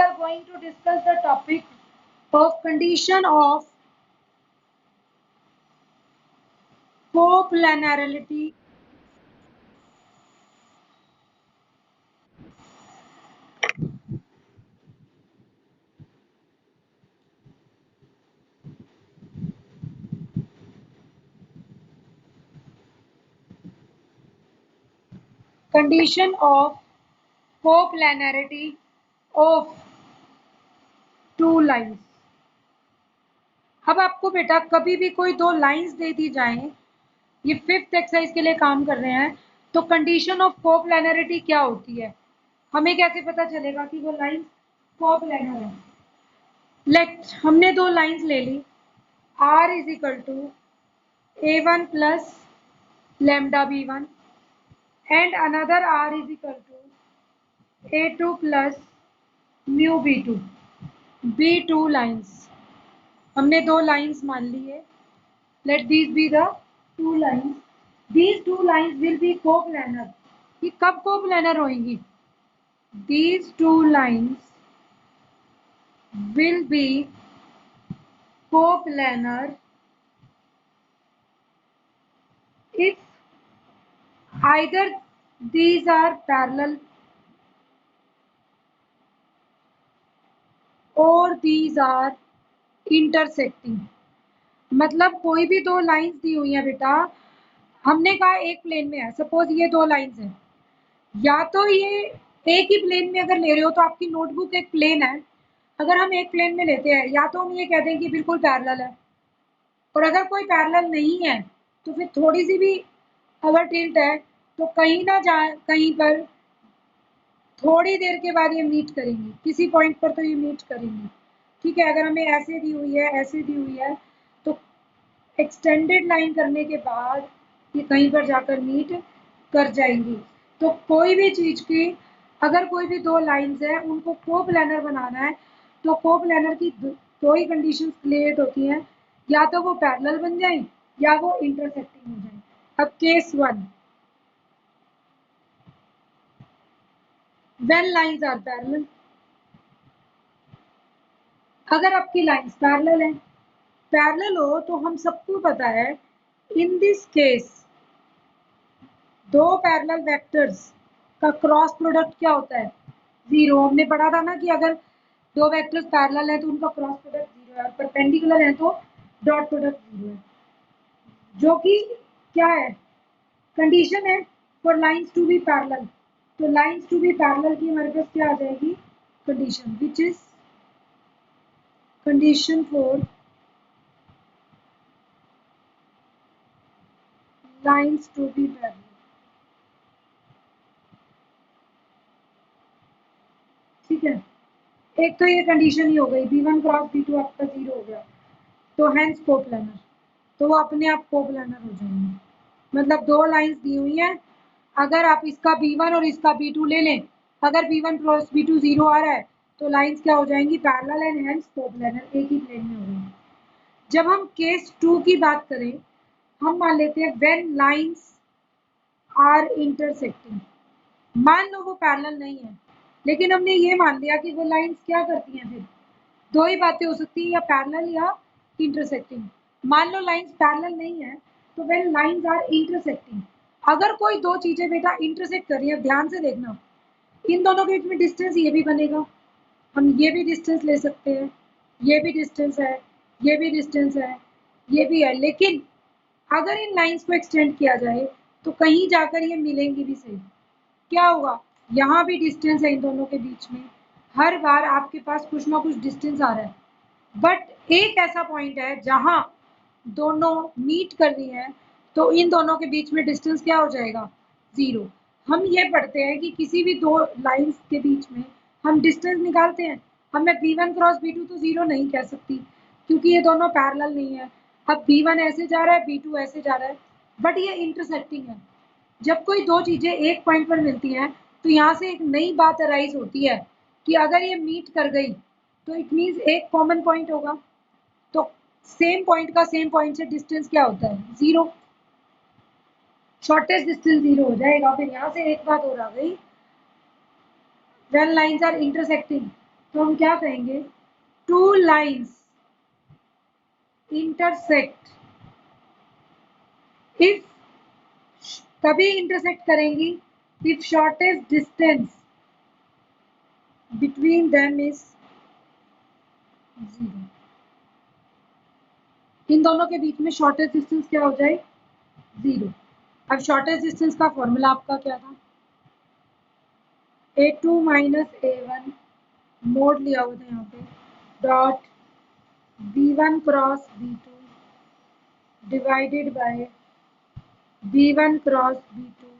are going to discuss the topic of condition of coplanarity. Condition of coplanarity of two lines. अब आपको बेटा कभी भी कोई दो लाइंस दे दी जाए, ये फिफ्थ एक्सरसाइज के लिए काम कर रहे हैं, तो कंडीशन ऑफ कोप्लानरिटी क्या होती है, हमें कैसे पता चलेगा कि वो लाइन कोप्लानर है। लेट हमने दो लाइंस ले ली, r is equal to a1 plus lambda b1 and another r is equal to a2 plus mu b2, b2 lines. हमने दो लाइंस मान ली है, let these be the two lines. These two lines will be coplanar. ये कब coplanar होंगी? These two lines will be coplanar if either these are parallel or these are intersecting. मतलब कोई भी दो लाइंस दी हुई है बेटा, हमने कहा एक प्लेन में है, सपोज ये दो लाइंस है, या तो ये एक ही प्लेन में अगर ले रहे हो तो आपकी नोटबुक एक प्लेन है, अगर हम एक प्लेन में लेते हैं या तो हम ये कहते हैं कि बिल्कुल पैरेलल है, और अगर कोई पैरेलल नहीं है तो फिर थोड़ी सी भी अगर टिल्ट है तो कहीं ना जाए कहीं पर थोड़ी देर के बाद ये मीट करेंगी, किसी पॉइंट पर तो ये मीट करेंगी। ठीक है, अगर हमें ऐसे दी हुई है, ऐसे दी हुई है, तो एक्सटेंडेड लाइन करने के बाद ये कहीं पर जाकर मीट कर जाएंगी। तो कोई भी चीज़ की अगर कोई भी दो लाइंस है उनको कोप्लानर बनाना है तो कोप्लानर की दो ही कंडीशंस क्रिएट होती हैं, या तो वो पैरेलल बन जाए या वो इंटरसेक्टिंग हो जाए। अब case one, when lines are parallel, अगर आपकी लाइंस पैरेलल है, पैरेलल हो तो हम सबको पता है इन दिस केस दो पैरेलल वेक्टर्स का क्रॉस प्रोडक्ट क्या होता है, जीरो। हमने पढ़ा था ना कि अगर दो वेक्टर्स पैरेलल है तो उनका क्रॉस प्रोडक्ट जीरो है, और परपेंडिकुलर है तो डॉट प्रोडक्ट जीरो है, जो कि क्या है, कंडीशन है for lines to be parallel. तो लाइंस टू बी पैरेलल की हमारे पास क्या आ जाएगी condition, which is condition for lines to be parallel. ठीक है, एक तो ये कंडीशन ही हो गई, b1 क्रॉस b2 आपका जीरो हो गया, तो हैंस कोप्लानर, तो वो अपने आप कोप्लानर हो जाएंगे। मतलब दो लाइंस दी हुई हैं, अगर आप इसका b1 और इसका b2 ले लें, अगर b1 क्रॉस b2 जीरो आ रहा है तो लाइंस क्या हो जाएंगी, पैरेलल एंड हैंस कोप्लानर, एक ही प्लेन में हो गई। जब हम केस 2 की बात करें, हम मान लेते हैं व्हेन लाइंस आर इंटरसेक्टिंग। मान लो वो पैरेलल नहीं है, लेकिन हमने ये मान लिया कि वो लाइंस क्या करती हैं, फिर दो ही बातें हो सकती है, या पैरेलल या इंटरसेक्टिंग। मान लो लाइंस पैरेलल नहीं है तो व्हेन लाइंस आर इंटरसेक्टिंग, अगर कोई दो चीजें बेटा इंटरसेक्ट कर रही है, ध्यान से देखना, इन दोनों के बीच में डिस्टेंस ये भी बनेगा, हम ये भी डिस्टेंस ले सकते हैं, ये भी डिस्टेंस है, ये भी डिस्टेंस है, ये भी है, लेकिन अगर इन लाइंस को एक्सटेंड किया जाए तो कहीं जाकर ये मिलेंगी भी सही। क्या होगा, यहाँ भी डिस्टेंस है इन दोनों के बीच में, हर बार आपके पास कुछ ना कुछ डिस्टेंस आ रहा है, बट एक ऐसा पॉइंट है जहां दोनों मीट कर रही हैं तो इन दोनों के बीच में डिस्टेंस क्या हो जाएगा, जीरो। हम ये पढ़ते हैं कि किसी भी दो लाइंस के बीच में हम डिस्टेंस निकालते हैं, अब मैं b1 क्रॉस b2 तो जीरो नहीं कह सकती क्योंकि ये दोनों पैरेलल नहीं है। अब b1 ऐसे जा रहा है, b2 ऐसे जा रहा है, बट ये इंटरसेक्टिंग है। जब कोई दो चीजें एक पॉइंट पर मिलती हैं तो यहाँ से एक नई बात अराइज होती है कि अगर ये मीट कर गई तो इट मीन्स एक कॉमन पॉइंट होगा, तो सेम पॉइंट का सेम पॉइंट से डिस्टेंस क्या होता है, जीरो, शॉर्टेस्ट डिस्टेंस जीरो हो जाएगा। फिर यहाँ से एक बात और आ गई, व्हेन लाइंस आर इंटरसेक्टिंग, तो हम क्या कहेंगे, टू लाइन्स इंटरसेक्ट इफ, तभी इंटरसेक्ट करेंगी if shortest distance between them is 0। इन दोनों के बीच में शॉर्टेस्ट डिस्टेंस क्या हो जाए, 0। अब शॉर्टेस्ट डिस्टेंस का फॉर्मूला आपका क्या था, a2 माइनस a1 मोड लिया हुआ था यहाँ पे, dot b1 cross b2 divided by b1 cross b2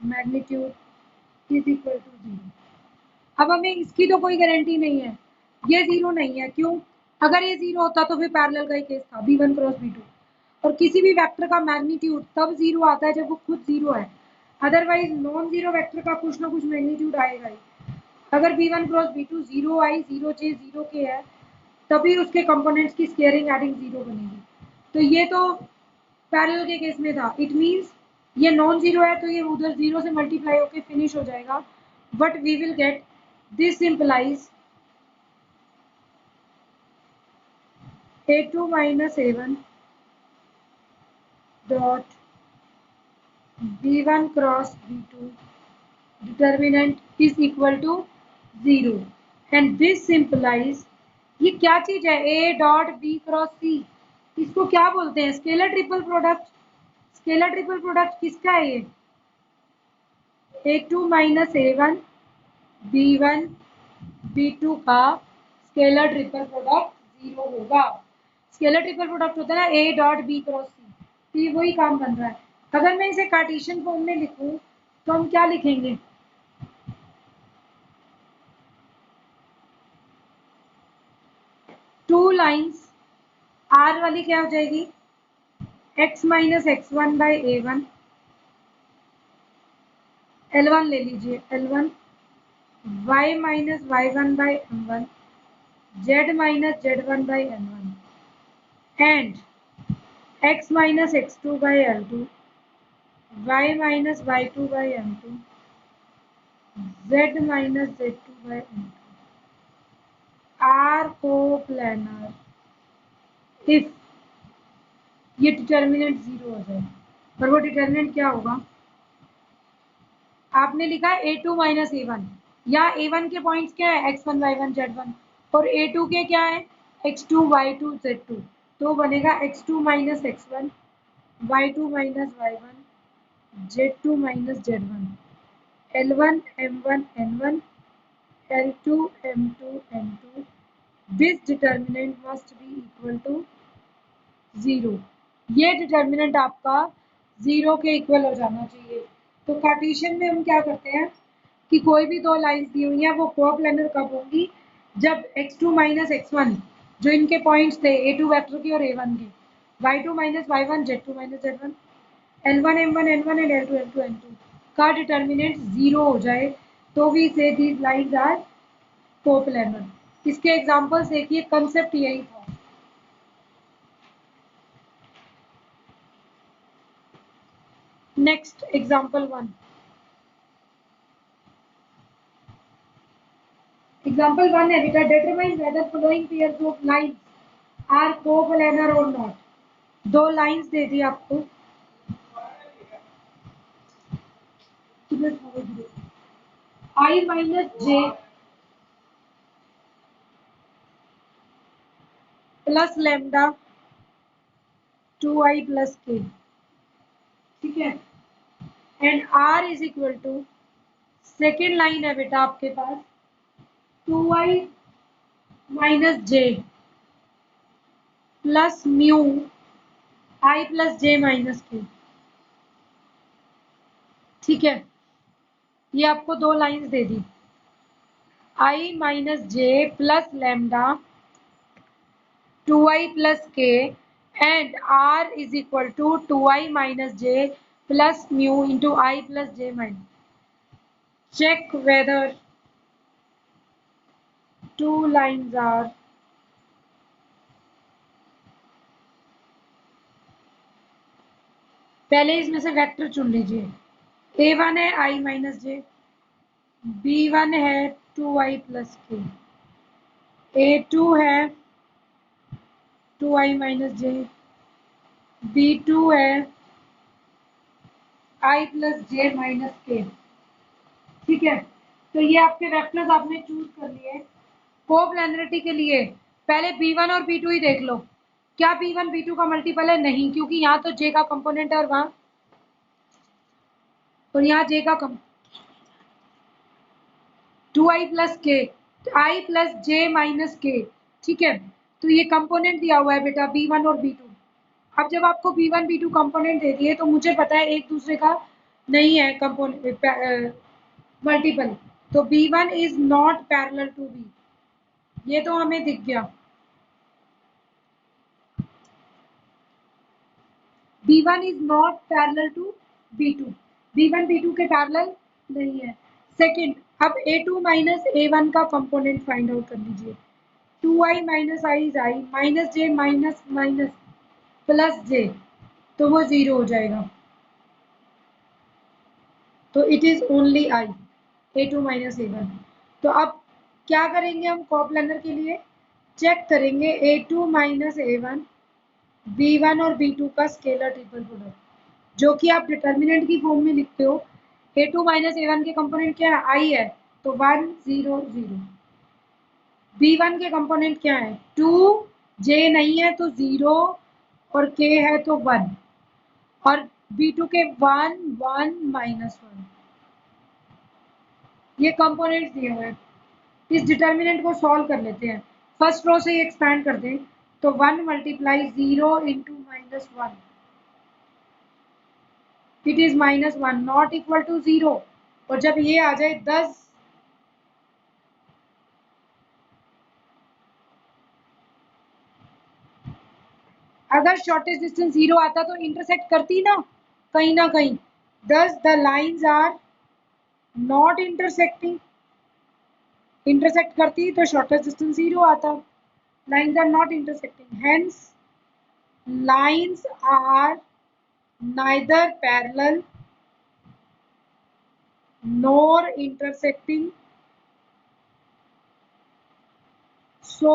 magnitude is equal to 0। अब हमें इसकी तो कोई गारंटी नहीं है, ये 0 नहीं है, क्यों, अगर ये 0 होता तो फिर पैरेलल का ही केस था, b1 क्रॉस b2, और किसी भी वेक्टर का मैग्नीट्यूड तब 0 आता है जब वो खुद 0 है, अदरवाइज नॉन जीरो वेक्टर का कुछ ना कुछ मैग्नीट्यूड आएगा ही। अगर b1 क्रॉस b2 0 आई 0 j 0 के है, तभी उसके कंपोनेंट्स की स्केयरिंग एडिंग 0 बनेगी। तो ये तो पैरेलल के केस में था, इट मीन्स ये नॉन जीरो है तो ये उधर 0 से मल्टीप्लाई होकर फिनिश हो जाएगा, but we will get this implies a2 minus a1 dot b1 cross b2 determinant is equal to 0, and this implies, ये क्या चीज है, a dot b cross c, इसको क्या बोलते हैं, scalar triple product. Scalar triple product किसका है ये, a2 minus a1 b1 b2 का स्केलर ट्रिपल प्रोडक्ट 0 होगा। स्केलर ट्रिपल प्रोडक्ट होता है ना a dot b cross c, तो ये वही काम बन रहा है। अगर मैं इसे कार्टेशियन फॉर्म में लिखूं तो हम क्या लिखेंगे, टू लाइन्स, आर वाली क्या हो जाएगी, x minus x one by a one, L1 ले लीजिए L1, y minus y one by m one, z minus z1 by n1, and x minus x2 by L2, y minus y2 by m2, z minus z2 by m2 are coplanar if ये determinant 0 हो जाए। और वो determinant क्या होगा, आपने लिखा a2 minus a1, या a1 के पॉइंट्स क्या है x1 y1 z1, और a2 के क्या है x2 y2 z2, तो बनेगा x2 minus x1 y2 minus y1 z2 minus z1, L1 m1 n1 L2 m2 n2, this determinant must be equal to 0। ये डिटर्मिनेंट आपका 0 के इक्वल हो जाना चाहिए। तो कार्टेशियन में हम क्या करते हैं कि कोई भी दो लाइन्स दी हुई हैं वो कोप्लानर कब होंगी, जब x2 माइनस x1 जो इनके पॉइंट्स थे a2 वेक्टर के और a1 के, y2 minus y1 z2 minus z1, L1 m1 n1 and L2 m2 n2 का डिटर्मिनेंट 0 हो जाए, तो we say these lines are coplanar. इसके एग्जांपल्स देखिए, कंसेप्ट यही था। नेक्स्ट एग्जांपल 1, एग्जांपल 1 है बेटा, determine whether following pairs of lines are coplanar और नॉट। दो लाइन्स दे दी आपको, i minus j plus lambda 2i plus k, ठीक है, and r is equal to, second line है बेटा आपके पास 2i minus j plus mu i plus j minus k, ठीक है, ये आपको दो लाइंस दे दी, i minus j plus lambda 2i plus k and r is equal to 2i minus j plus mu into i plus j minus. Check whether two lines are पहले इसमें से वेक्टर चुन लीजिए, a1 है i minus J, b1 है 2i plus के, A2 है 2i minus जे, B2 है i plus j minus k. ठीक है, तो ये आपके वेक्टर्स आपने चूज कर लिए। कोप्लेनरिटी के लिए पहले B1 और B2 ही देख लो, क्या B1 B2 का मल्टीपल है? नहीं, क्योंकि यहाँ तो J का कंपोनेंट है और यहाँ J का 2i प्लस के, आई प्लस जे माइनस के। ठीक है, तो ये कंपोनेंट दिया हुआ है बेटा B1 और B2। अब जब आपको B1 B2 कंपोनेंट दे दिए तो मुझे पता है एक दूसरे का नहीं है कंपोनेंट मल्टीपल, तो B1 is not parallel to B, ये तो हमें दिख गया। B1 is not parallel to B2, B1 B2 के पैरेलल नहीं है। सेकंड, अब A2 माइनस A1 का कंपोनेंट फाइंड आउट कर लीजिए। 2i minus i is i, minus j minus minus plus j, तो वो 0 हो जाएगा। तो it is only i, A2 minus A1। तो अब क्या करेंगे हम कोप्लेनर के लिए? चेक करेंगे A2 माइनस A1, B1 और B2 का स्केलर ट्रिपल प्रोडक्ट, जो कि आप डिटर्मिनेंट की फॉर्म में लिखते हो। A2 माइनस A1 के कंपोनेंट क्या है? आई है, तो 1 0 0। B1 के कंपोनेंट क्या है? 2, J नहीं है तो 0 और K है तो 1, और B2 के 1 1 माइनस 1। ये कंपोनेंट्स दिए हुए हैं। इस डिटर्मिनेंट को सॉल्व कर लेते हैं। फर्स्ट रो से ही एक्सपैंड कर दें तो 1 multiply 0 into minus 1, it is minus 1 not equal to 0। और जब ये आ जाए 10, अगर शॉर्टेस्ट डिस्टेंस 0 आता तो इंटरसेक्ट करती ना कहीं। Thus the lines are not intersecting, intersect करती तो शॉर्टेस्ट डिस्टेंस 0 आता। Lines are not intersecting, hence lines are neither parallel nor intersecting, so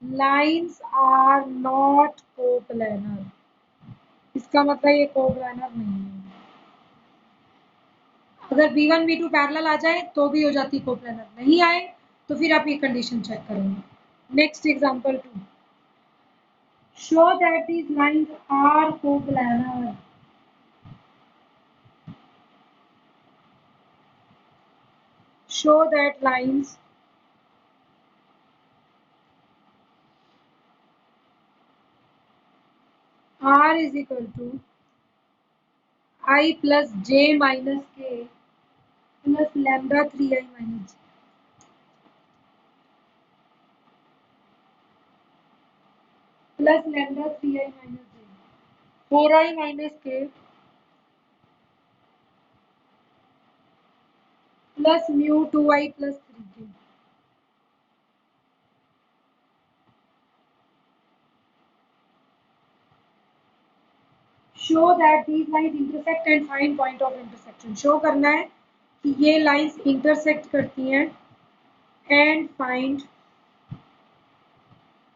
lines are not coplanar। इसका मतलब ये कोप्लानर नहीं है। अगर B1 B2 पैरेलल आ जाए तो भी हो जाती कोप्लानर, नहीं आए तो फिर आप ये कंडीशन चेक करेंगे। Next example 2, show that these lines are coplanar. show that lines R is equal to I plus J minus K plus lambda 3i minus J plus lambda 3i minus J, 4i minus K plus mu 2i plus 3K। Show that these lines intersect and find point of intersection. Show करना है कि ये lines intersect करती हैं and find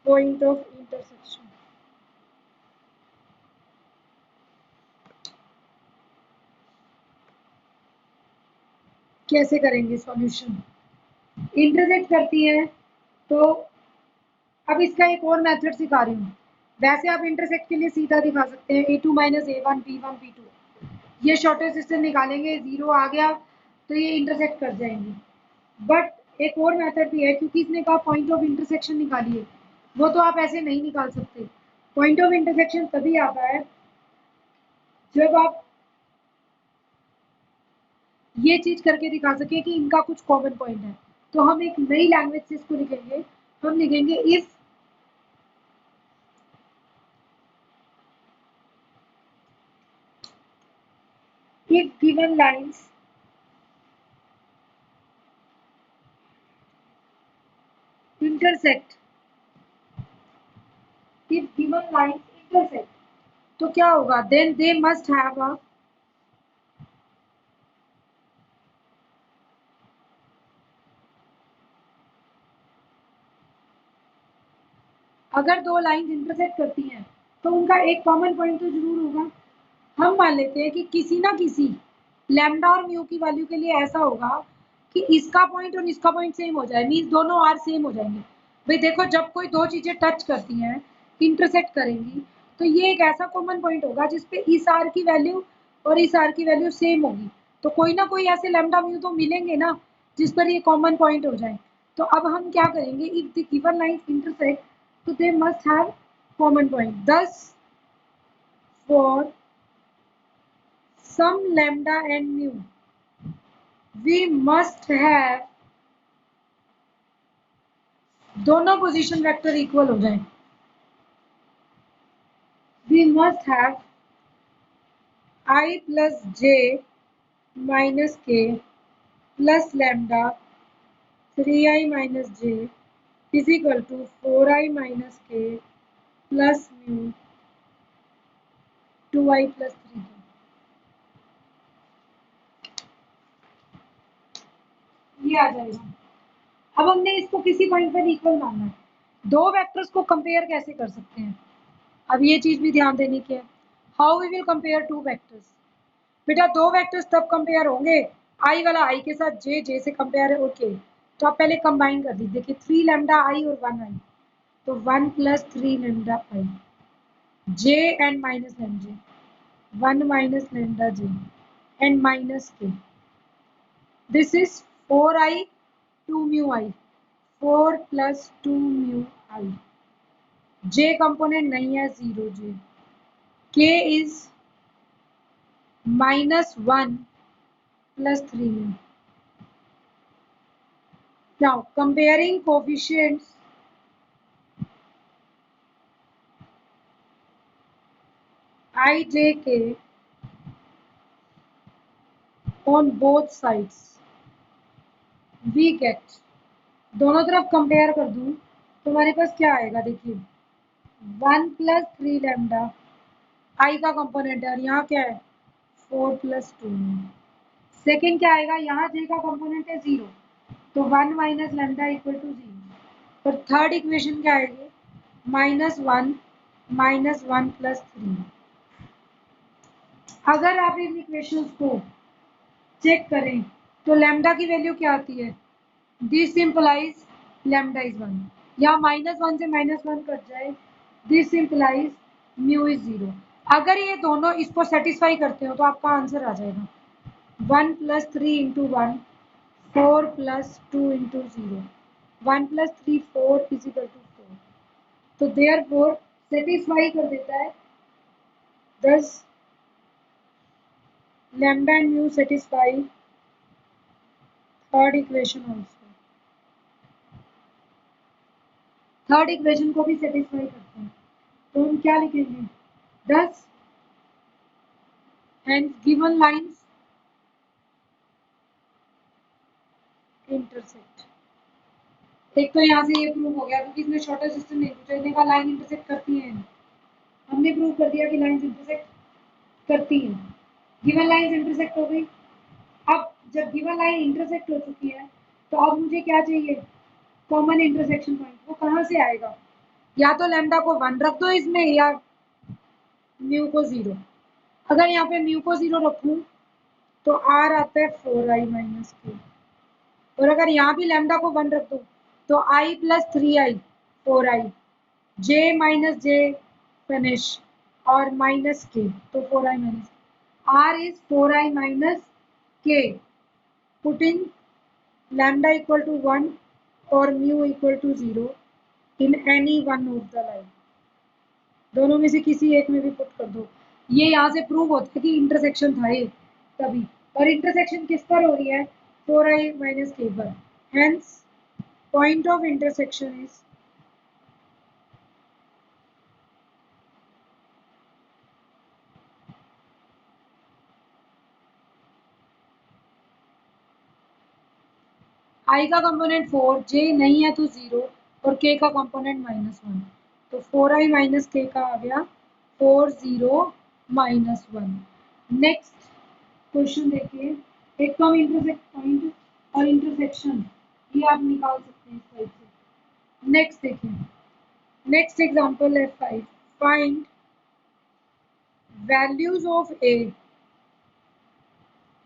point of intersection. कैसे करेंगे solution? Intersect करती हैं तो अब इसका एक और मेथड सिखा रही हूँ। वैसे आप इंटरसेक्ट के लिए सीधा दिखा सकते हैं A2 minus A1 B1 B2, ये शॉर्टेस्ट डिस्टेंस निकालेंगे, 0 आ गया तो ये इंटरसेक्ट कर जाएंगे। बट एक और मेथड भी है, क्योंकि इसने कहा पॉइंट ऑफ इंटरसेक्शन निकालिए, वो तो आप ऐसे नहीं निकाल सकते। पॉइंट ऑफ इंटरसेक्शन तभी आता है जब आप ये चीज करके दिखा सके कि इनका कुछ कॉमन पॉइंट है। तो हम एक नई लैंग्वेज से इसको लिखेंगे, हम लिखेंगे if given lines intersect, if given lines intersect, तो क्या होगा? then they must have a अगर दो लाइंस इंटरसेक्ट करती हैं तो उनका एक कॉमन पॉइंट तो जरूर होगा। हम मान लेते हैं कि किसी ना किसी लैम्डा और म्यू की वैल्यू के लिए ऐसा होगा कि इसका पॉइंट और इसका पॉइंट सेम हो जाए, मीन्स दोनों आर सेम हो जाएंगे। भाई देखो, जब कोई दो चीजें टच करती हैं, इंटरसेक्ट करेंगी, तो ये एक ऐसा कॉमन पॉइंट होगा जिसपे इस आर की वैल्यू और इस आर की वैल्यू सेम होगी। तो कोई ना कोई ऐसे लैम्डा म्यू तो मिलेंगे ना जिस पर ये कॉमन पॉइंट हो जाए। तो अब हम क्या करेंगे, if the given lines intersect तो they must have common point. Thus for some lambda and mu, we must have दोनों पोजीशन वेक्टर इक्वल हो जाए। we must have I plus j minus k plus lambda 3i minus j is equal to 4i minus k plus mu 2i plus 3k। ये आ जाएगा। अब हमने इसको किसी point पर इक्वल मानना है। दो वेक्टर्स को कंपेयर कैसे कर सकते हैं, अब ये चीज भी ध्यान देने की है। How we will compare two vectors. बेटा दो वेक्टर्स तब कंपेयर होंगे, आई वाला आई के साथ जे से कंपेयर है, ओके। तो आप पहले कंबाइन कर दीजिए, देखिए 3 लैम्डा आई और 1 आई, तो 1 plus 3 lambda i j and minus lambda j 1 minus lambda j and minus k. This is 4 i 2 mu i, 4 plus 2 mu i. J component नहीं है, 0 j. K is -1 plus 3 mu. Now comparing coefficients I, J, K on both sides, we get, दोनों तरफ compare कर दूं तो हमारे पास क्या आएगा, देखिए 1 प्लस 3 लैम्डा आई का कंपोनेंट है और यहाँ क्या है 4 प्लस 2। सेकेंड क्या आएगा, यहाँ जे का कंपोनेंट है 0, तो 1 माइनस लैम्डा इक्वल टू 0। और थर्ड इक्वेशन क्या आएगी, -1 प्लस 3। अगर आप इन इक्वेशंस को चेक करें तो लैम्डा की वैल्यू क्या आती है, दिस इम्प्लाइज लैम्डा इज 1, या -1 से -1 कट जाए, दिस इम्प्लाइज म्यू इज 0। अगर ये दोनों इसको सेटिस्फाई करते हो तो आपका आंसर आ जाएगा 1 plus 3 into 1 4 plus 2 into 0, 1 plus 3 4 is equal to 4। तो देयर फोर सेटिस्फाई कर देता है, दस lambda and mu satisfy third equation also, third equation को भी सेटिस्फाई करते हैं। तो हम क्या लिखेंगे, 10 and given lines intersect। एक तो यहाँ से ये प्रूव हो गया क्योंकि इसमें शॉर्टर सिस्टम नहीं पूछा, इसने कहा लाइन इंटरसेक्ट करती है, हमने प्रूव कर दिया कि लाइंस इंटरसेक्ट करती हैं। गिवन लाइंस इंटरसेक्ट हो गई। अब जब गिवन लाइन इंटरसेक्ट हो चुकी है तो अब मुझे क्या चाहिए, कॉमन इंटरसेक्शन पॉइंट। वो कहाँ से आएगा, या तो लैम्डा को 1 रख दो इसमें या म्यू को 0। अगर यहाँ पे म्यू को 0 रखूं तो आर आता है 4i माइनस के, और अगर यहाँ भी लैम्डा को 1 रख दो तो i plus 3i 4i, j minus J finish और माइनस के, तो 4i minus r is 4i minus k, putting lambda equal to 1 or mu equal to 0 in any one of the line। दोनों में से किसी एक में भी पुट कर दो। ये यहाँ से प्रूव होता है कि इंटरसेक्शन था ये तभी, और इंटरसेक्शन किस पर हो रही है, 4i माइनस के पर। Hence point of intersection is i का कंपोनेंट 4, j नहीं है तो 0 और k का कंपोनेंट -1, तो 4i माइनस k का आ गया 4 0 -1। नेक्स्ट क्वेश्चन देखिए, एक तो हम इंटरसेक्ट पॉइंट और इंटरसेक्शन ये आप निकाल सकते हैं इस टाइप से। नेक्स्ट देखिए, Next example F5. Find values of A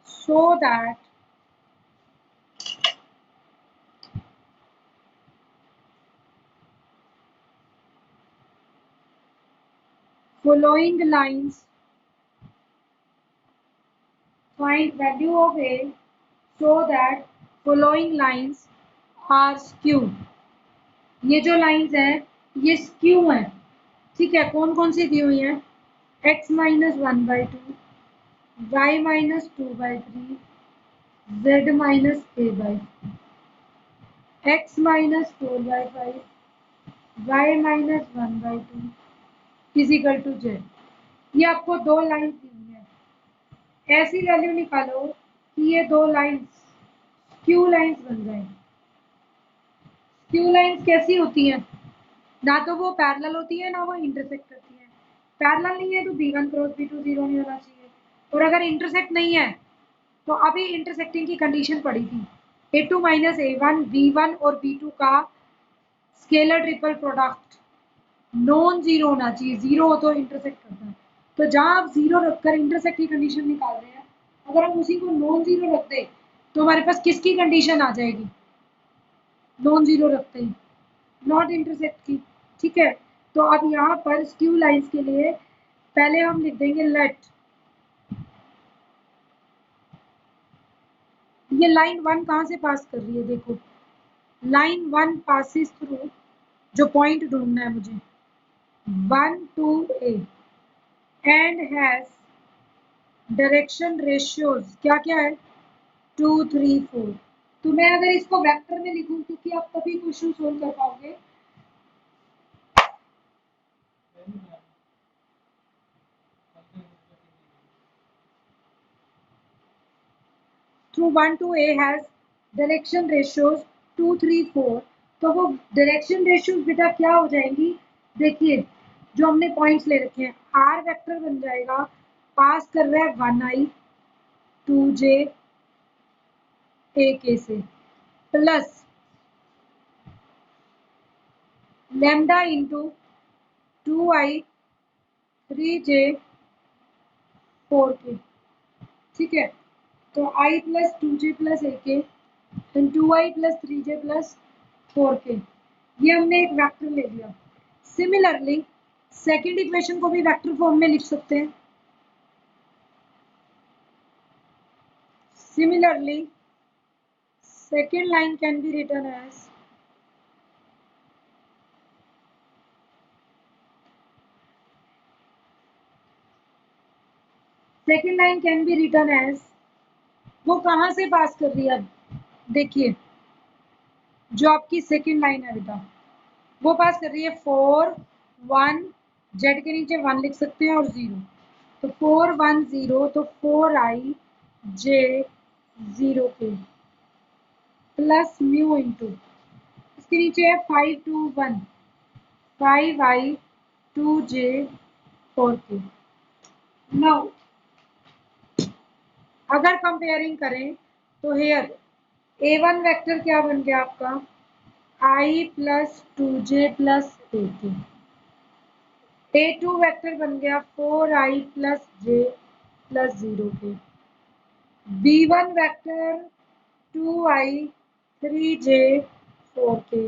so that following lines find value of A so that following lines are skew. ये जो लाइंस हैं ये स्क्यू हैं, ठीक है। कौन कौन सी दी हुई हैं? x minus 1/2, y minus 2/3, z minus a/4, x minus 4/5, y minus 1/2 equal to z। ये आपको दो लाइंस दी हुई हैं। ऐसी वैल्यू निकालो कि ये दो लाइंस स्क्यू लाइंस बन जाए। स्क्यू लाइंस कैसी होती हैं? ना तो वो पैरेलल होती है ना वो इंटरसेक्ट करती है। पैरेलल नहीं है तो b1 क्रॉस b2 0 नहीं होना चाहिए, और अगर इंटरसेक्ट नहीं है तो अभी इंटरसेक्टिंग की कंडीशन पड़ी थी a2 माइनस a1 b1 और b2 का scalar triple product non zero होना चाहिए। जीरो हो तो इंटरसेक्ट करता है। तो जहां आप जीरो रखकर इंटरसेक्ट की कंडीशन निकाल रहे हैं, अगर हम उसी को नॉन जीरो रख दें तो हमारे पास किसकी कंडीशन आ जाएगी? नॉन जीरो रखते ही नॉट इंटरसेक्ट की, ठीक है। तो अब यहाँ पर स्क्यू लाइंस के लिए पहले हम लिख देंगे लेट। ये लाइन 1 कहाँ से पास कर रही है? देखो लाइन 1 पासिस थ्रू, जो पॉइंट ढूंढना है मुझे, 1 to A and has direction ratios क्या क्या है? 2 3 4। तो मैं अगर इसको वेक्टर में लिखूं क्योंकि आप तभी क्वेश्चन सोल्व कर पाओगे। Through 1 to A has direction ratios 2 3 4। तो वो डायरेक्शन रेशियोज बेटा क्या हो जाएंगी? देखिए जो हमने पॉइंट्स ले रखे हैं, आर वेक्टर बन जाएगा, पास कर रहा है 1i 2j ak से, plus lambda into 2i 3j 4k, ठीक है। तो i plus 2j plus ak and 2i plus 3j plus 4k, ये हमने एक वेक्टर ले लिया। सिमिलरली सेकेंड इक्वेशन को भी वेक्टर फॉर्म में लिख सकते हैं। Similarly second line can be written as वो कहाँ से पास कर रही है? देखिए जो आपकी सेकेंड लाइन है बेटा वो पास कर रही है 4 1, जेड के नीचे 1 लिख सकते हैं और 0, तो 4 1 0, तो 4i j 0k plus mu into इसके नीचे है 5 2 1 5i 2j 4k। नाउ अगर कंपेयरिंग करें तो हेयर A1 वेक्टर क्या बन गया आपका? i plus 2j plus ak। A2 vector बन गया 4i plus j plus 0k। B1 vector 2i 3j 4k।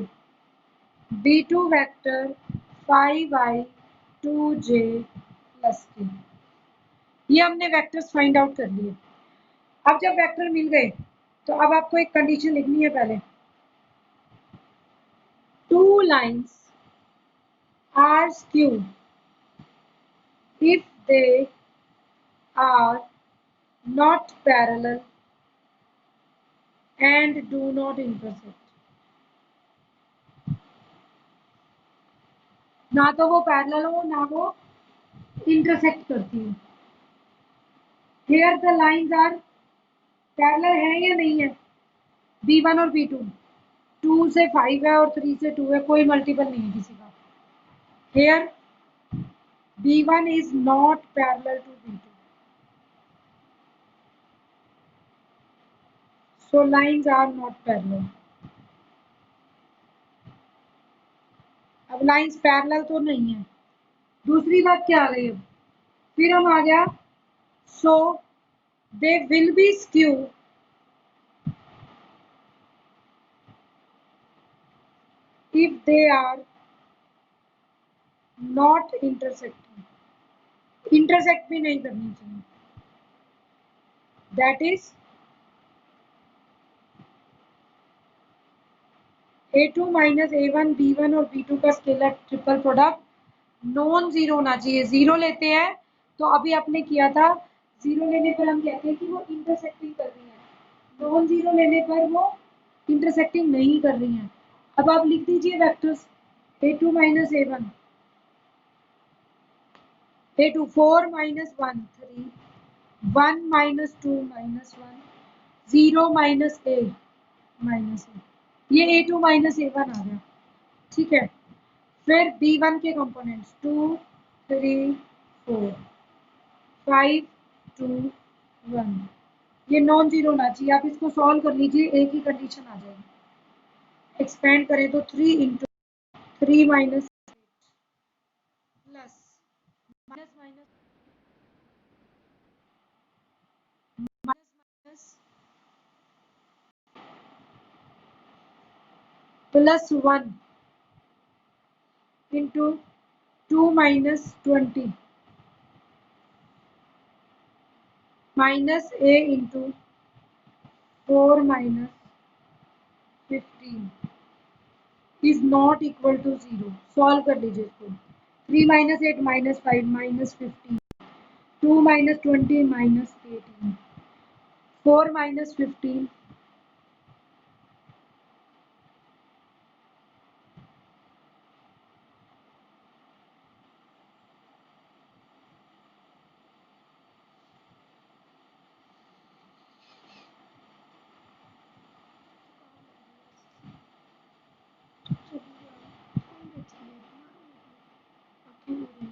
B2 vector 5i 2j plus k। ये हमने वेक्टर्स फाइंड आउट कर लिए। अब जब वेक्टर मिल गए तो अब आपको एक कंडीशन लिखनी है पहले। Two lines are skew if they are not parallel and do not intersect। ना तो वो पैरेलल हो ना वो इंटरसेक्ट करती हो। Here the lines are parallel है या नहीं है? B1 और B2, 2 से 5 है और 3 से 2 है, कोई मल्टीपल नहीं है किसी का। Here B1 is not parallel to B2, so lines are not parallel। अब लाइंस पैरेलल तो नहीं है। दूसरी बात क्या आ गई अब, फिर हम आ गया, so they will be skew if they are not intersecting, intersect भी नहीं करनी चाहिए, that is a2 minus a1 b1 और b2 का scalar triple product non zero होना चाहिए। जीरो लेते हैं तो अभी आपने किया था, जीरो लेने पर हम कहते हैं कि वो इंटरसेक्टिंग कर रही है, नॉन जीरो लेने पर वो इंटरसेक्टिंग नहीं कर रही हैं। अब आप लिख दीजिए vectors, a2 minus a1, a2 4 minus 1 3, 1 minus 2 minus 1, 0 minus a minus a, ये a2 माइनस a1 आ गया। ठीक है, फिर b1 के कंपोनेंट्स 2 3 4 5 2 1, ये नॉन जीरो होना चाहिए। आप इसको सॉल्व कर लीजिए, एक ही कंडीशन आ जाएगी। एक्सपेंड करें तो 3 into 3 minus plus minus minus minus plus 1 into 2 minus 20 minus a into 4 minus 15 is not equal to 0। Solve कर लीजिए इसको, 3 minus 8 minus 5 minus 15, 2 minus 20 minus 18, 4 minus 15 चलिए,